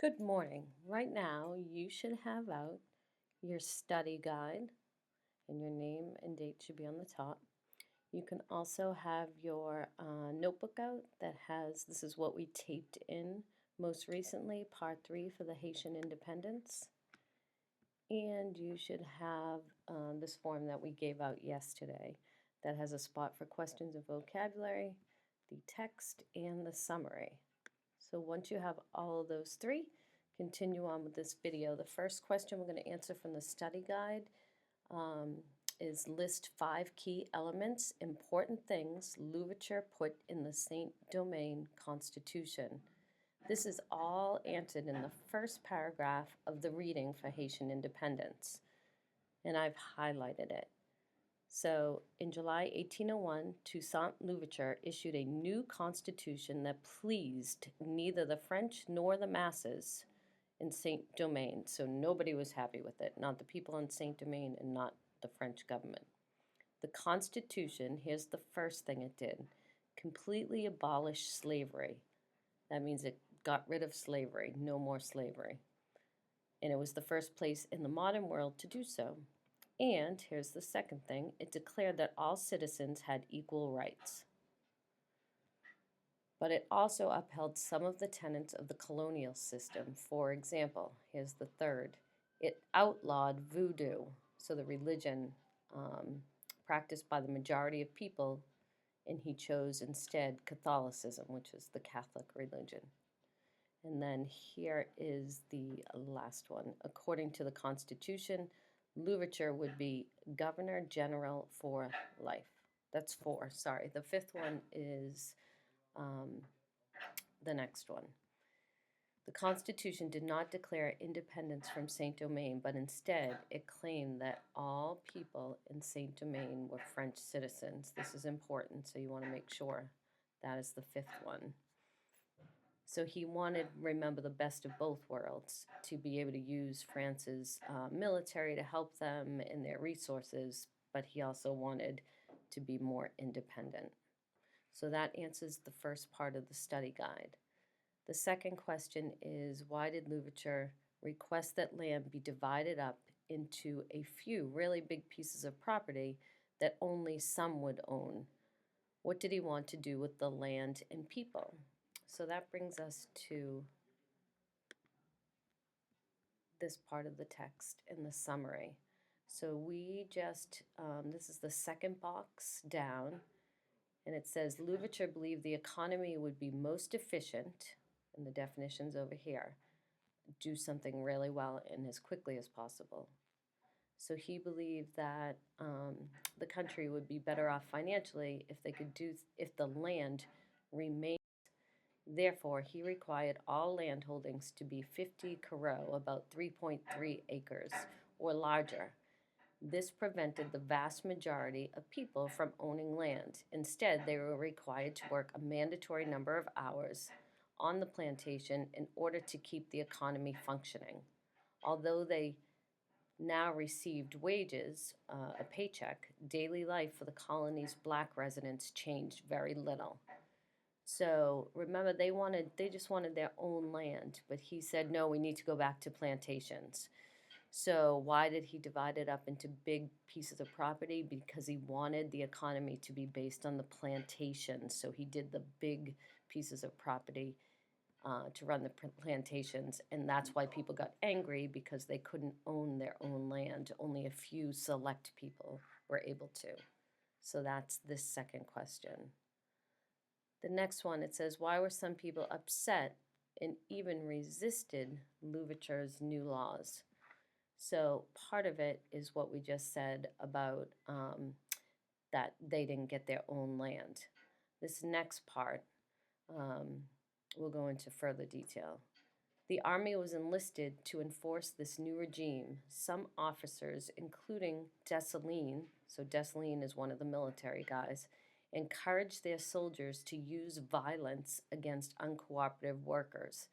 Good morning. Right now, you should have out your study guide, and your name and date should be on the top. You can also have your notebook out that has this is what we taped in most recently, part 3 for the Haitian independence. And you should have this form that we gave out yesterday that has a spot for questions and vocabulary, the text, and the summary. So once you have all of those three, continue on with this video. The first question we're going to answer from the study guide um, is list 5 key elements, important things Louverture put in the Saint Domingue Constitution. This is all answered in the first paragraph of the reading for Haitian independence, and I've highlighted it. So, in July 1801, Toussaint Louverture issued a new constitution that pleased neither the French nor the masses in Saint Domingue. So, nobody was happy with it, not the people in Saint Domingue and not the French government. The Constitution, here's the first thing it did, completely abolished slavery. That means it got rid of slavery, no more slavery. And it was the first place in the modern world to do so. And here's the second thing, it declared that all citizens had equal rights. But it also upheld some of the tenets of the colonial system. For example, here's the third, it outlawed voodoo, so the religion practiced by the majority of people, and he chose instead Catholicism, which is the Catholic religion. And then here is the last one. According to the Constitution, Louverture would be Governor General for life. That's 4, sorry. The 5th one is the next one. The Constitution did not declare independence from Saint Domingue, but instead it claimed that all people in Saint Domingue were French citizens. This is important, so you want to make sure that is the 5th one. So he wanted, remember, the best of both worlds, to be able to use France's military to help them in their resources, but he also wanted to be more independent. So that answers the first part of the study guide. The second question is, why did Louverture request that land be divided up into a few really big pieces of property that only some would own? What did he want to do with the land and people? So that brings us to this part of the text in the summary. So we just, this is the second box down, and it says Louverture believed the economy would be most efficient, and the definition's over here, do something really well and as quickly as possible. So he believed that the country would be better off financially if they could do, if the land remained. Therefore, he required all land holdings to be 50 carreaux, about 3.3 acres, or larger. This prevented the vast majority of people from owning land. Instead, they were required to work a mandatory number of hours on the plantation in order to keep the economy functioning. Although they now received wages, a paycheck, daily life for the colony's black residents changed very little. So remember, they just wanted their own land, but he said, no, we need to go back to plantations. So why did he divide it up into big pieces of property? Because he wanted the economy to be based on the plantations. So he did the big pieces of property to run the plantations, and that's why people got angry, because they couldn't own their own land. Only a few select people were able to. So that's this second question. The next one, it says, why were some people upset and even resisted Louverture's new laws? So part of it is what we just said about that they didn't get their own land. This next part, we'll go into further detail. The army was enlisted to enforce this new regime. Some officers, including Dessalines, so Dessalines is one of the military guys, encouraged their soldiers to use violence against uncooperative workers.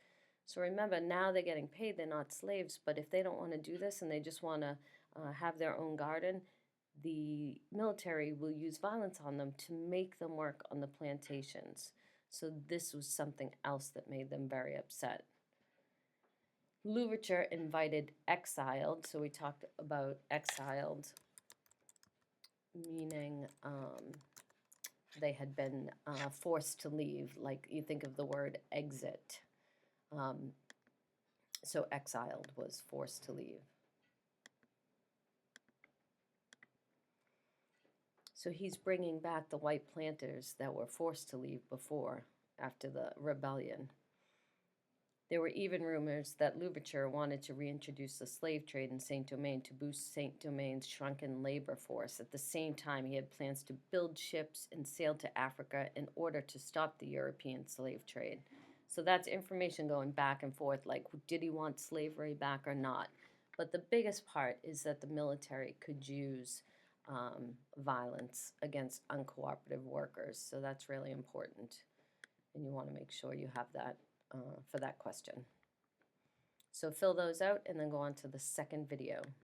So remember, now they're getting paid, they're not slaves, but if they don't want to do this and they just want to have their own garden, the military will use violence on them to make them work on the plantations. So this was something else that made them very upset. Louverture invited exiled, so we talked about exiled, meaning they had been forced to leave, like you think of the word exit. So exiled was forced to leave. So he's bringing back the white planters that were forced to leave before, after the rebellion. There were even rumors that Louverture wanted to reintroduce the slave trade in Saint-Domingue to boost Saint-Domingue's shrunken labor force. At the same time, he had plans to build ships and sail to Africa in order to stop the European slave trade. So that's information going back and forth, like, did he want slavery back or not? But the biggest part is that the military could use violence against uncooperative workers. So that's really important. And you want to make sure you have that for that question. So fill those out and then go on to the second video.